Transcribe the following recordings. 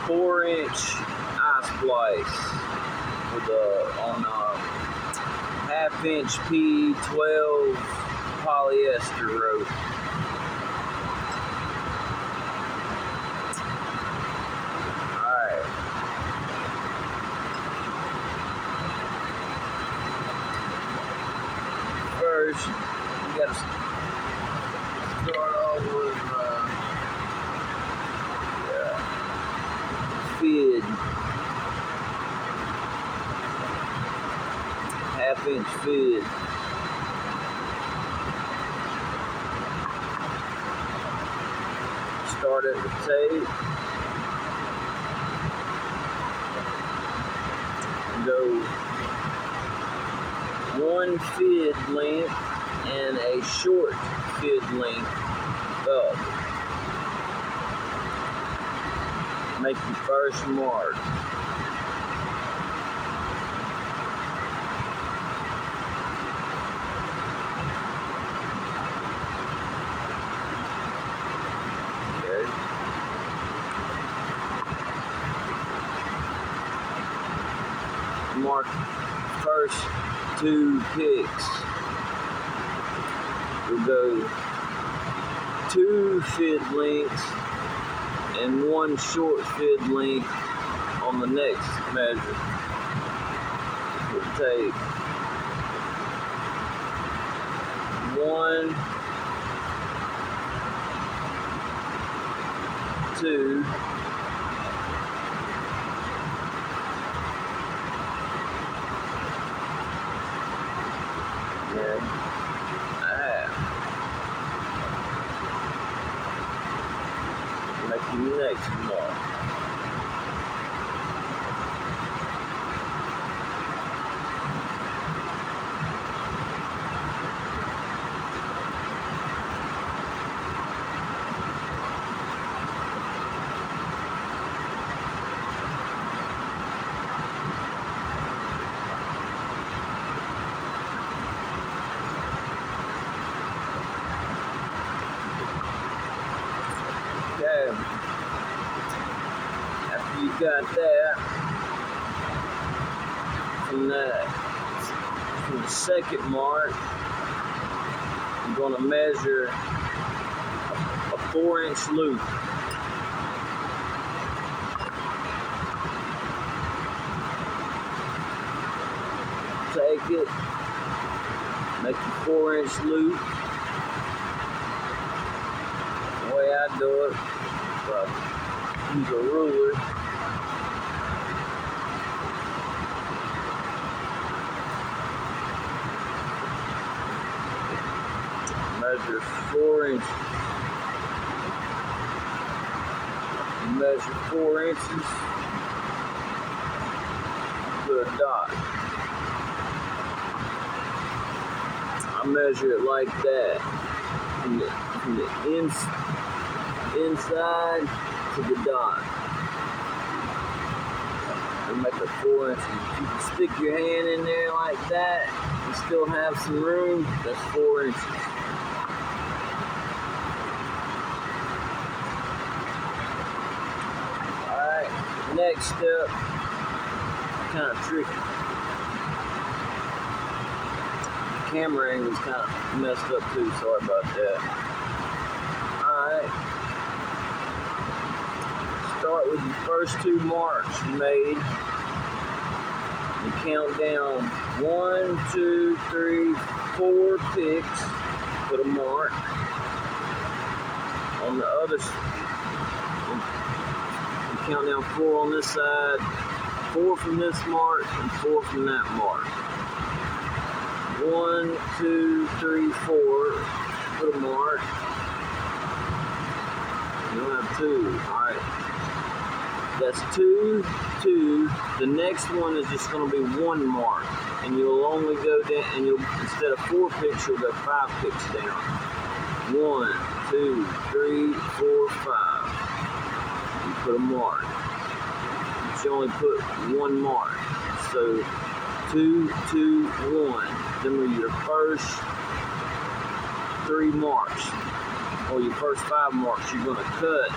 4-inch splice with on 1/2-inch P12 polyester rope. Alright. First, you gotta start off with fid. 1/2-inch fid. Start at the tape. Go 1 fid length and a short fid length up. Make your first mark. Okay. Mark first 2 picks. We'll go 2 fid lengths and 1 short fid length on the next measure. We'll take 1, 2, and 1/2. Make your next mark. Okay. After you got that, from the second mark, you're going to measure a 4-inch loop. Take it, make a 4-inch loop. The way I do it, use a ruler. Measure 4 inches. Measure 4 inches. Put a dot. I measure it like that, from the inside to the dot, and make it 4 inches. If you can stick your hand in there like that and still have some room, that's 4 inches. Alright, next step, kind of tricky. Camera angle's kind of messed up too, sorry about that. Alright. Start with the first 2 marks you made. And count down 1, 2, 3, 4 picks. Put a mark. On the other you count down 4 on this side, 4 from this mark, and 4 from that mark. 1, 2, 3, 4. Put a mark. You don't have 2. Alright. That's 2, 2. The next one is just going to be 1 mark. And you'll only go down, and you'll, instead of 4 picks, you'll go 5 picks down. 1, 2, 3, 4, 5. You put a mark. But you only put 1 mark. So 2, 2, 1. Them are your first 3 marks, or your first 5 marks. You're going to cut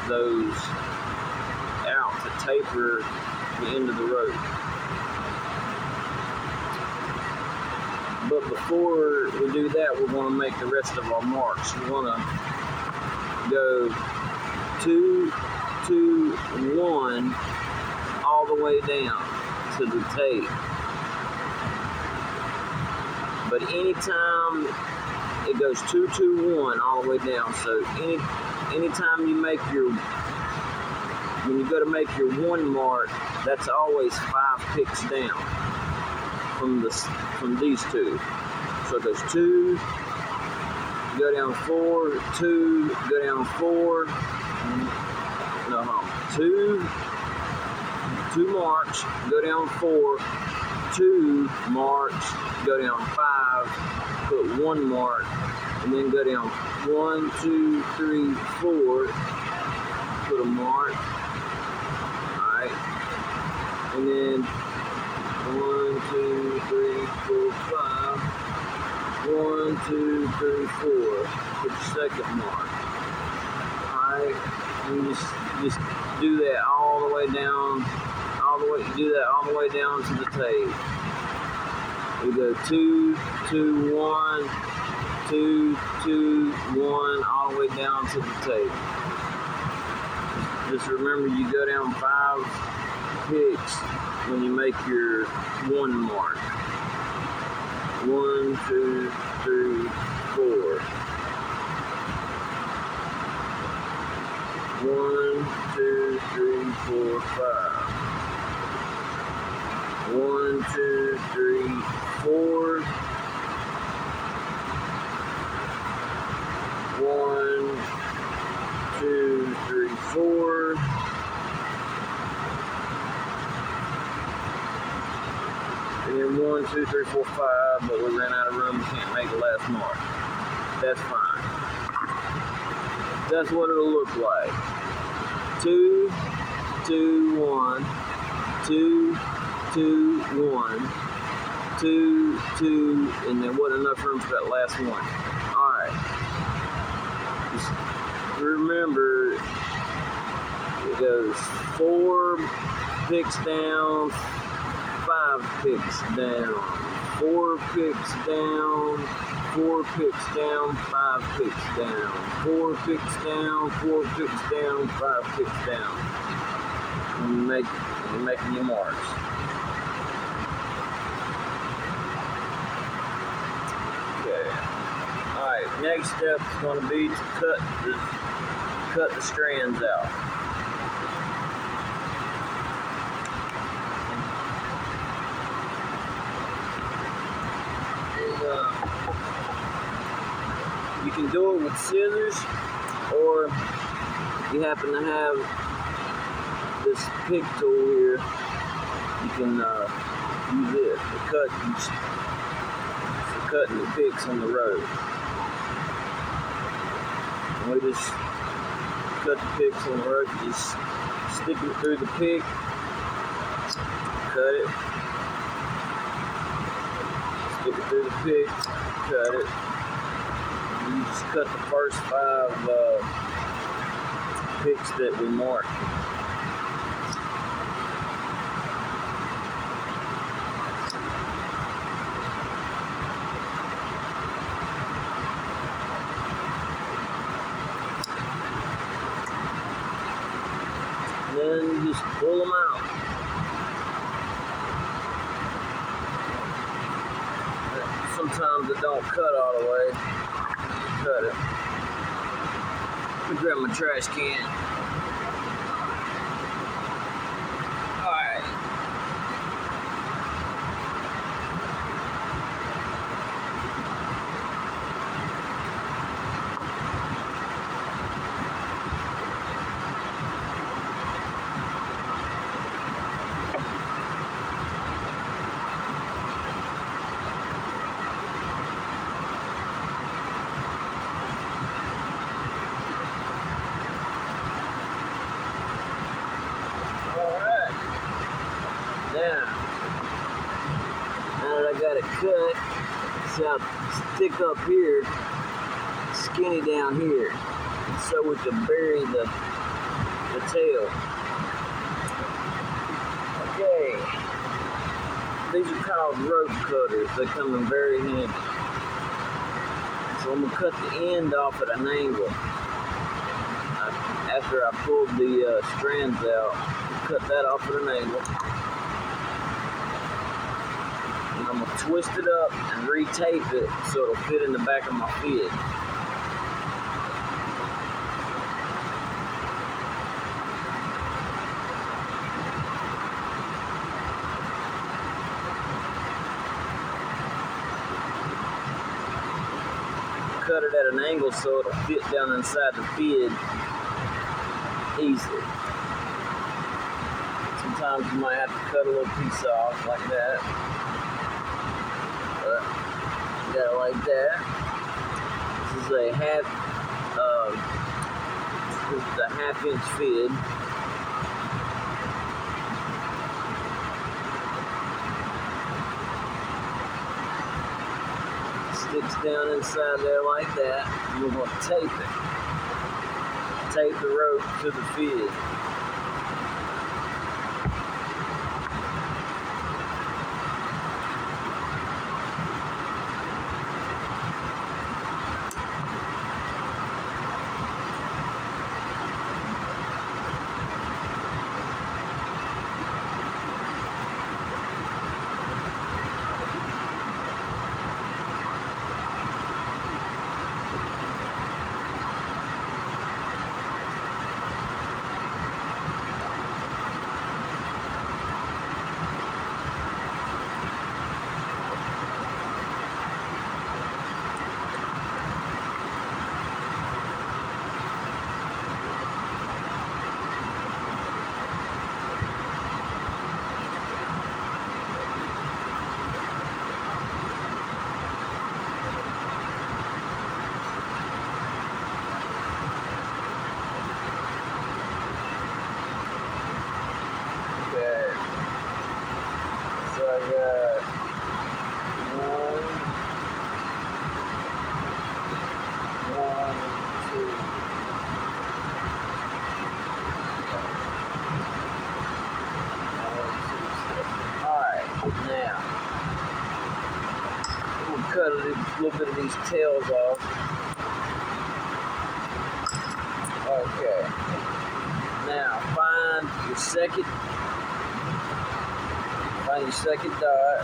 those out to taper the end of the rope. But before we do that, we're going to make the rest of our marks. We're going to go 2, 2, 1 all the way down to the tape. But anytime it goes 2, 2, 1 all the way down. So anytime you make when you go to make your 1 mark, that's always 5 picks down from these two. So it goes 2, go down 4, 2, go down 4, no, 2 marks, go down 4, 2 marks, go down 5, put 1 mark, and then go down 1, 2, 3, 4, put a mark. Alright. And then 1, 2, 3, 4, 5. 1, 2, 3, 4. Put your second mark. Alright. And you just do that all the way down. Do that all the way down to the tape. We go 2, 2, 1, 2, 2, 1, all the way down to the tape. Just remember, you go down 5 picks when you make your 1 mark. 1, 2, 3, 4. 1, 2, 3, 4, 5. 1, 2, 3, 4. 1, 2, 3, 4. And then 1, 2, 3, 4, 5, but we ran out of room, we can't make the last mark. That's fine. That's what it'll look like. 2, 2, 1, 2, 2, 1, 2, 2, and there wasn't enough room for that last one. Alright. Just remember, it goes 4 picks down, 5 picks down, 4 picks down, 4 picks down, 5 picks down, 4 picks down, 4 picks down, 5 picks down. And you're making your marks. Okay. Alright, next step is going to be to cut the strands out. You can do it with scissors, or you happen to have this pick tool here, you can use it for cutting the picks on the road. And we just cut the picks on the road, just stick it through the pick, cut it, stick it through the pick, cut it. You just cut the first 5 picks that we marked. Then you just pull them out. Sometimes it don't cut all the way. Cut it. Let me grab my trash can. Alright. Now that I got it cut, see how thick up here, skinny down here, so we can bury the tail. these are called rope cutters. They come in very handy. So I'm gonna cut the end off at an angle. After I pulled the strands out, cut that off at an angle. And I'm gonna twist it up and retape it so it'll fit in the back of my fid. Cut it at an angle so it'll fit down inside the fid easily. Sometimes you might have to cut a little piece off like that. But got it like that. This is a half-inch fid. Sticks down inside there like that. And we're going to tape it. Tape the rope to the fid. Now, we'll cut a little bit of these tails off. Okay. Now, find your second dot.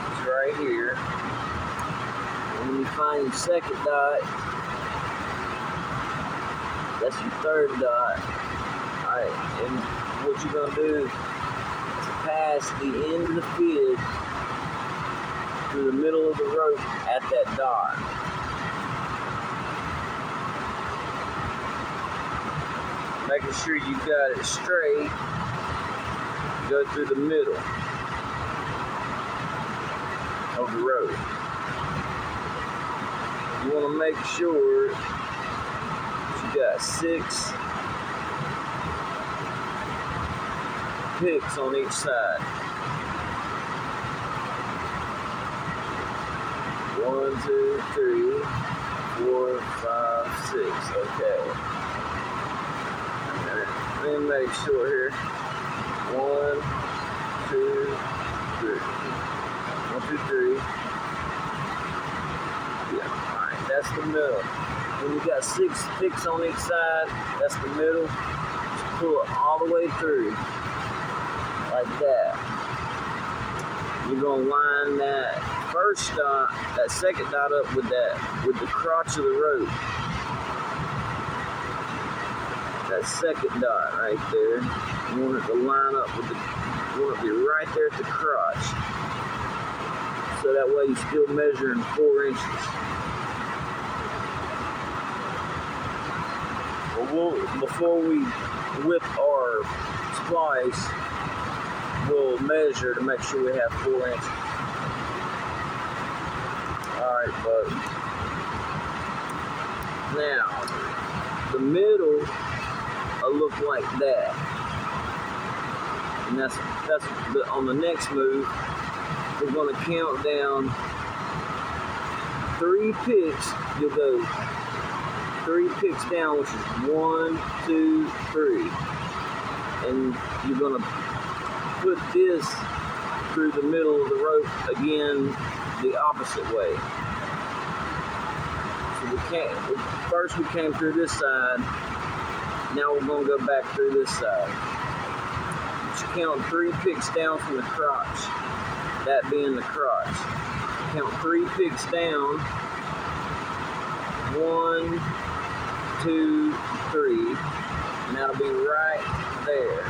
It's right here. And when you find your second dot, that's your third dot. Alright, and what you're going to do is pass the end of the fid through the middle of the rope at that dot. Making sure you got it straight, go through the middle of the rope. You want to make sure that you got 6 picks on each side. 1, 2, 3, 4, 5, 6. Okay. Let me make sure here. 1, 2, 3. 1, 2, 3. Yeah. Alright, that's the middle. When you got 6 picks on each side, that's the middle. Just pull it all the way through. Like that. You're gonna line that first dot, that second dot up with the crotch of the rope. That second dot right there. You want it to line up with you want it to be right there at the crotch. So that way you're still measuring 4 inches. Well, before we whip our splice, we'll measure to make sure we have 4 inches. Alright, buddy. Now, the middle will look like that. And that's on the next move, we're going to count down 3 picks. You'll go 3 picks down, which is 1, 2, 3. And you're going to put this through the middle of the rope again the opposite way. So first we came through this side, now we're going to go back through this side. You count 3 picks down from the crotch, that being the crotch. Count 3 picks down, 1, 2, 3, and that'll be right there.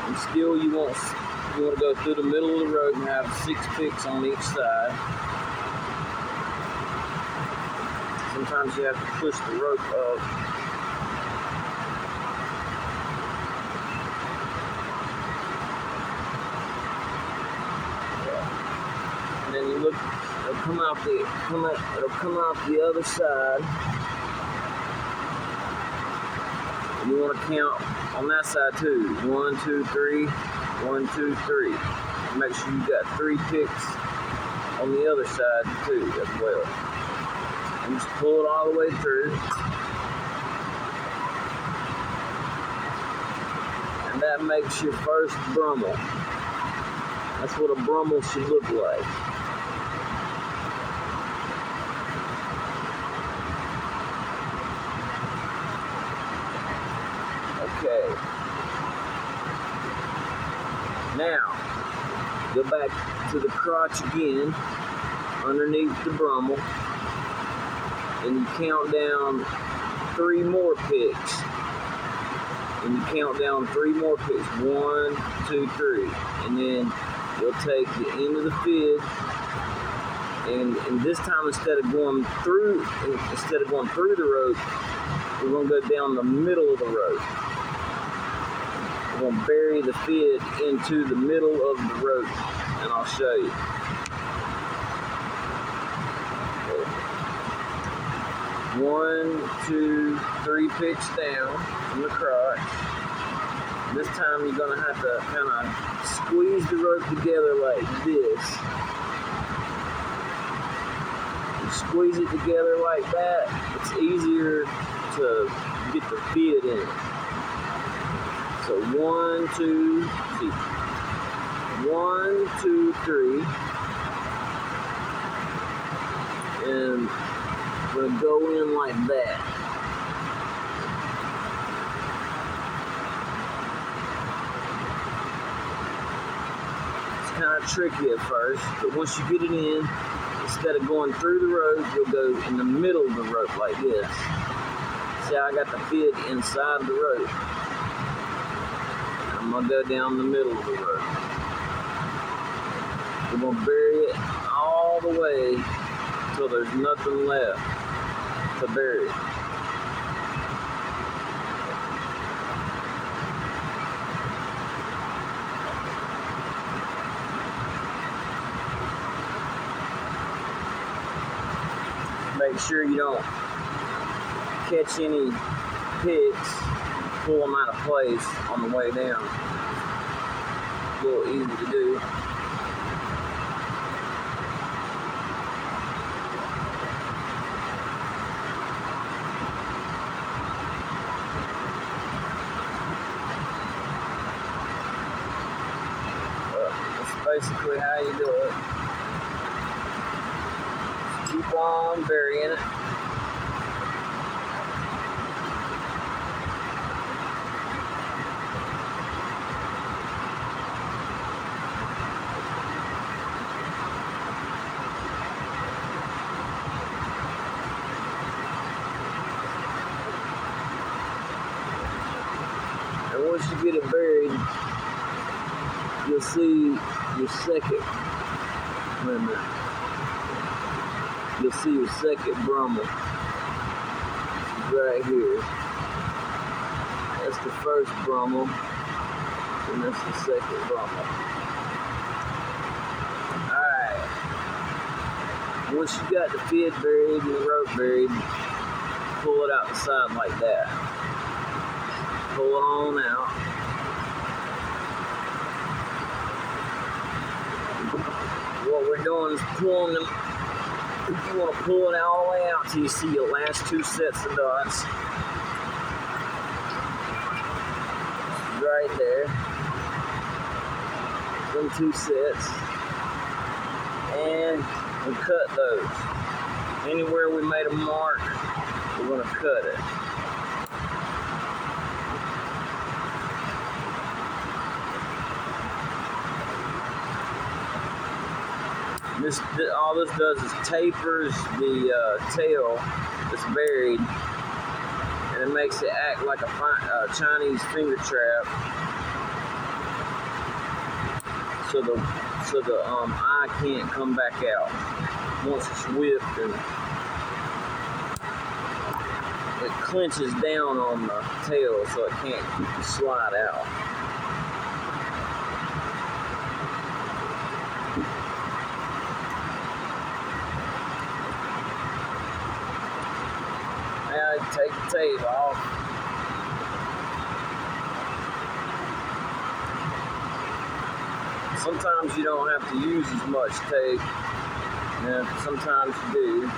And still you want to go through the middle of the road and have 6 picks on each side. Sometimes you have to push the rope up. And then you look, it'll come out the other side. And you want to count on that side too. 1, 2, 3, 1, 2, 3. Make sure you got 3 picks on the other side too as well. And just pull it all the way through. And that makes your first brummel. That's what a brummel should look like. Okay. Now, go back to the crotch again, underneath the brummel. And you count down 3 more picks. And you count down 3 more picks. 1, 2, 3. And then you'll take the end of the fid. And this time instead of going through the rope, we're going to go down the middle of the rope. We're going to bury the fid into the middle of the rope. And I'll show you. 1, 2, 3 picks down from the crotch. This time you're going to have to kind of squeeze the rope together like this. You squeeze it together like that, it's easier to get the fid in. So 1, 2, 1, 2, 3. And we're going to go in like that. It's kind of tricky at first, but once you get it in, instead of going through the rope, you'll go in the middle of the rope like this. See how I got the fid inside the rope? I'm going to go down the middle of the rope. We're going to bury it all the way until there's nothing left to bury. Make sure you don't catch any picks, pull them out of place on the way down. A little easy to do. Basically how you do it. Just keep on burying it. And once you get it buried, you'll see your second, wait a minute, you'll see your second brummel right here. That's the first brummel, and that's the second brummel. Alright, once you got the fid buried and the rope buried, pull it out the side like that. Pull it on out. What we're doing is pulling them. You want to pull it all the way out till you see your last 2 sets of dots. right there. Them 2 sets. And we cut those. Anywhere we made a mark, we're going to cut it. All this does is tapers the tail that's buried, and it makes it act like a Chinese finger trap. So the eye can't come back out once it's whipped, and it clenches down on the tail so it can't slide out. Now take the tape off. Sometimes you don't have to use as much tape, and sometimes you do.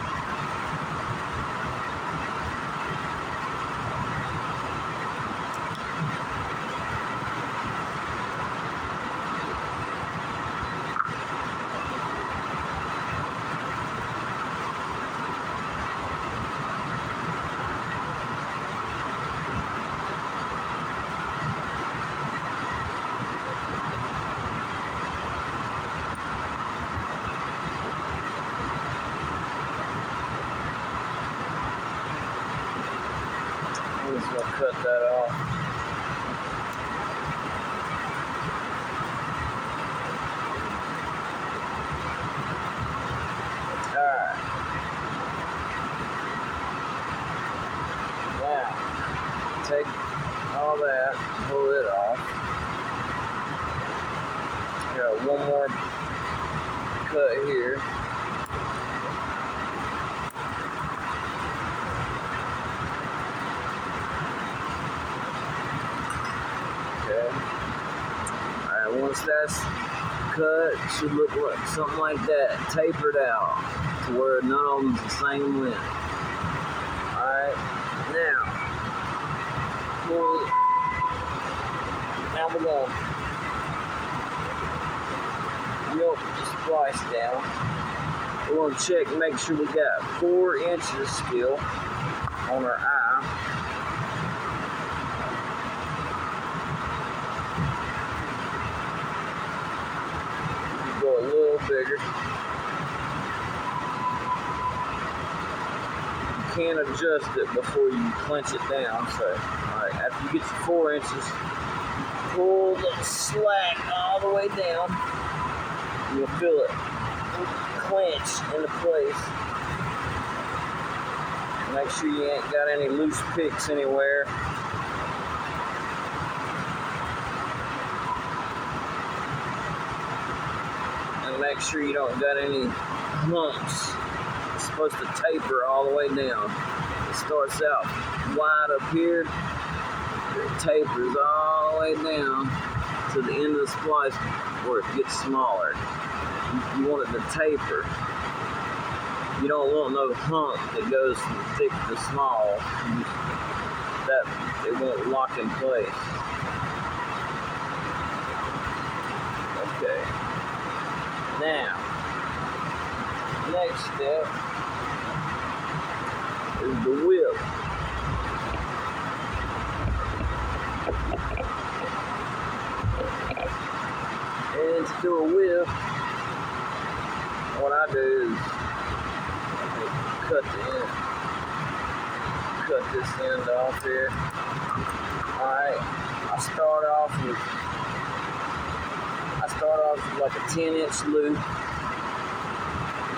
I'm just gonna cut that off. Alright. Now, take all that, pull it off. Got one more cut here. Once that's cut, it should look like something like that, tapered out to where none of them's the same length. Alright, now we're going to milk the splice down. We're going to check and make sure we got 4 inches still on our eye. Go a little bigger. You can't adjust it before you clench it down. So, alright, after you get your 4 inches, pull the slack all the way down. You'll feel it clench into place. Make sure you ain't got any loose picks anywhere. Make sure you don't got any humps. It's supposed to taper all the way down. It starts out wide up here. It tapers all the way down to the end of the splice where it gets smaller. You want it to taper. You don't want no hump that goes from thick to small. That it won't lock in place. Okay. Now, next step is the whip. And to do a whip, what I do is cut this end off here. Alright, I start off with like a 10-inch loop,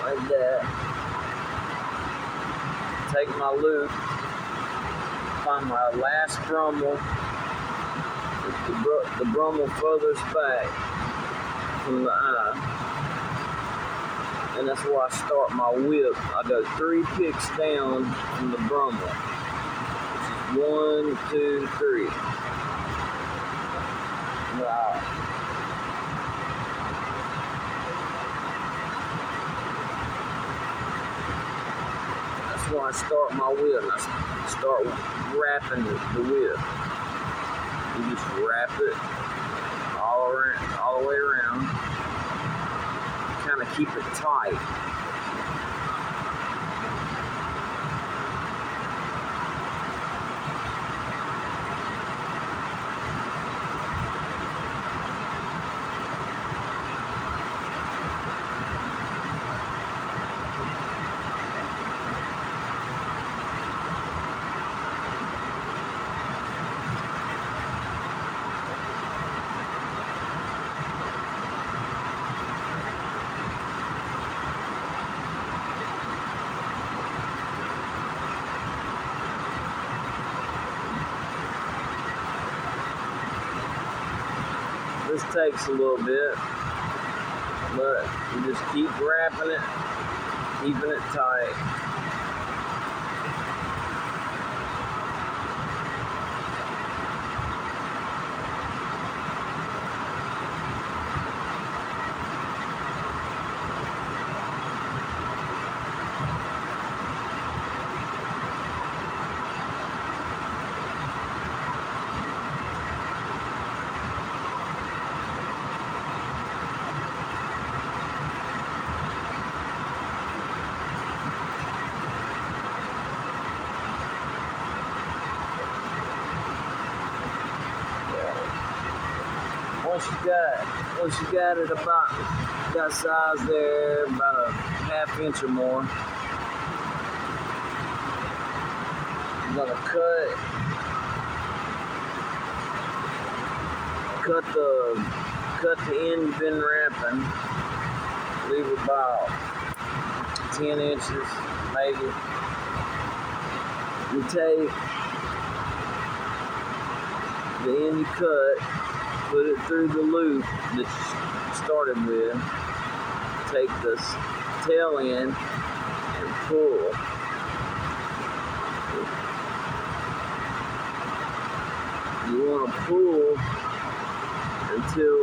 like that. Take my loop, find my last brummel, the brummel furthest back from the eye, and that's where I start my whip. I go 3 picks down from the brummel, which is 1, 2, 3. Wow. When I start my whip, I start wrapping the whip. and just wrap it all the way around. Kind of keep it tight. This takes a little bit, but you just keep wrapping it, keeping it tight. Once you got it about that size there, about a ½ inch or more, I'm gonna cut the end you've been wrapping, leave about 10 inches maybe. You take the end you cut, put it through the loop that you started with, take the tail end and pull. You want to pull until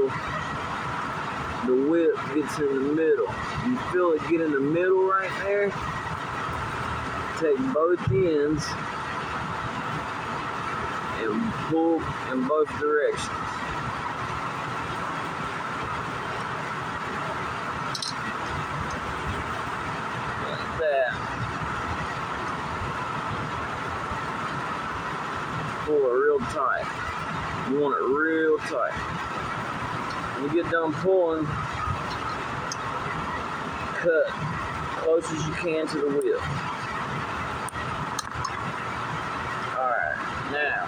the whip gets in the middle. You feel it get in the middle right there? Take both ends and pull in both directions. Like that. Pull it real tight. You want it real tight. When you get done pulling, cut close as you can to the whip. Alright, now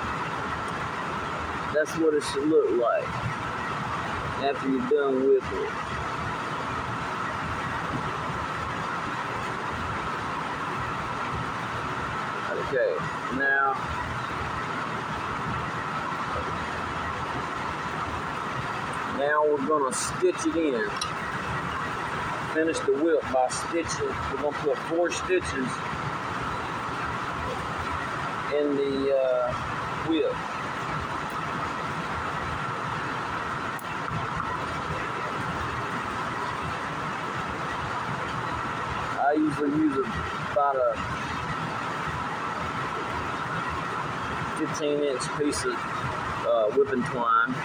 that's what it should look like after you're done whipping it. Okay, now we're gonna stitch it in. Finish the whip by stitching. We're gonna put 4 stitches in the whip. I usually use about a 15-inch piece of whipping twine.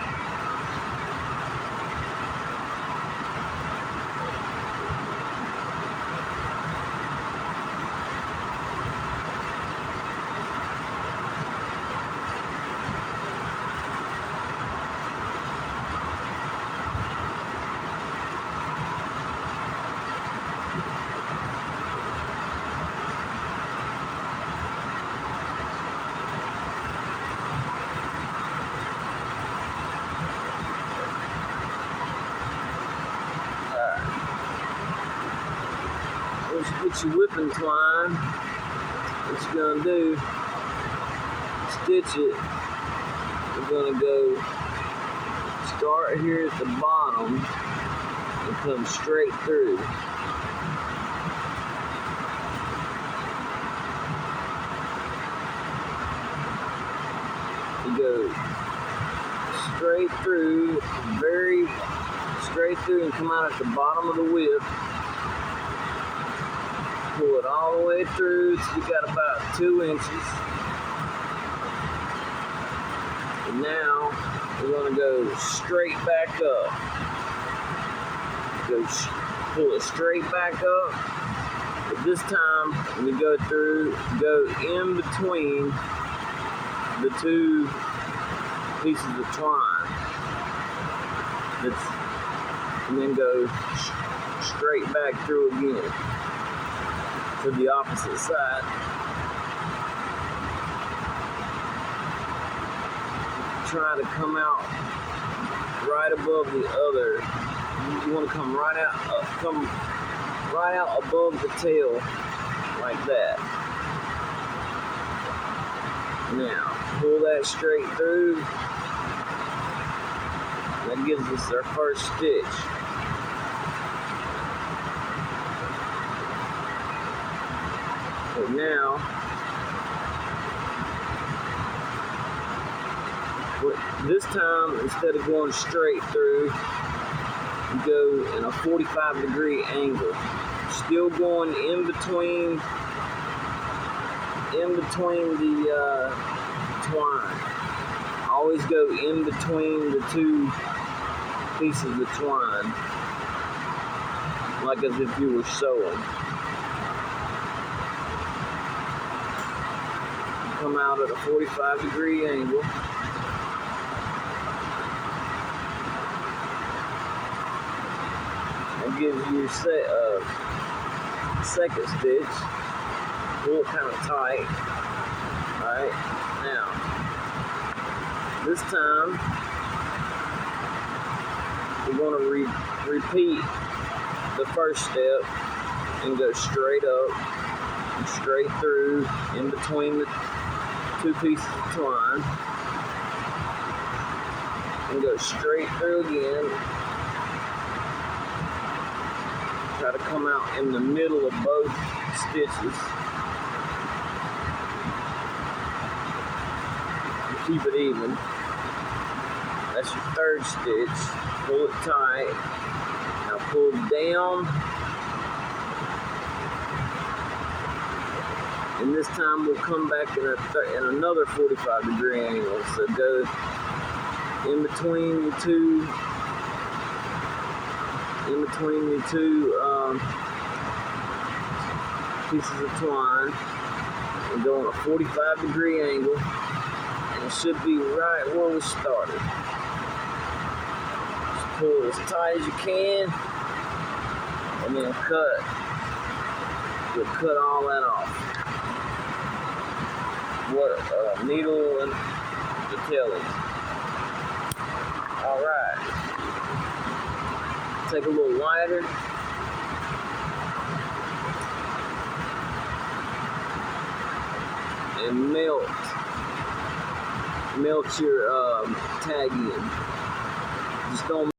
Once you get your whipping twine, what you're gonna do, stitch it. We're gonna go start here at the bottom and come straight through. You go straight through, very straight through, and come out at the bottom of the whip. Pull it all the way through till you got about 2 inches. And now we're going to go straight back up. Pull it straight back up. But this time, when you go in between the two pieces of twine. And then go straight back through again to the opposite side. Try to come out right above the other. You want to come right out above the tail like that. Now pull that straight through. That gives us our first stitch. So now, this time, instead of going straight through, you go in a 45-degree angle. Still going in between the twine. Always go in between the two pieces of twine, like as if you were sewing. Come out at a 45-degree angle. That gives you second stitch. Pull it kind of tight. Alright, now this time we're going to repeat the first step and go straight up and straight through in between the two pieces of twine and go straight through again. Try to come out in the middle of both stitches. Keep it even. That's your third stitch. Pull it tight. Now pull down. And this time we'll come back in another 45-degree angle. So go in between the two pieces of twine and go on a 45-degree angle. It should be right where we started. Just pull as tight as you can, and then cut. You'll cut all that off. Needle and the tailings. All right. Take a little lighter. And melt your tag in. Just don't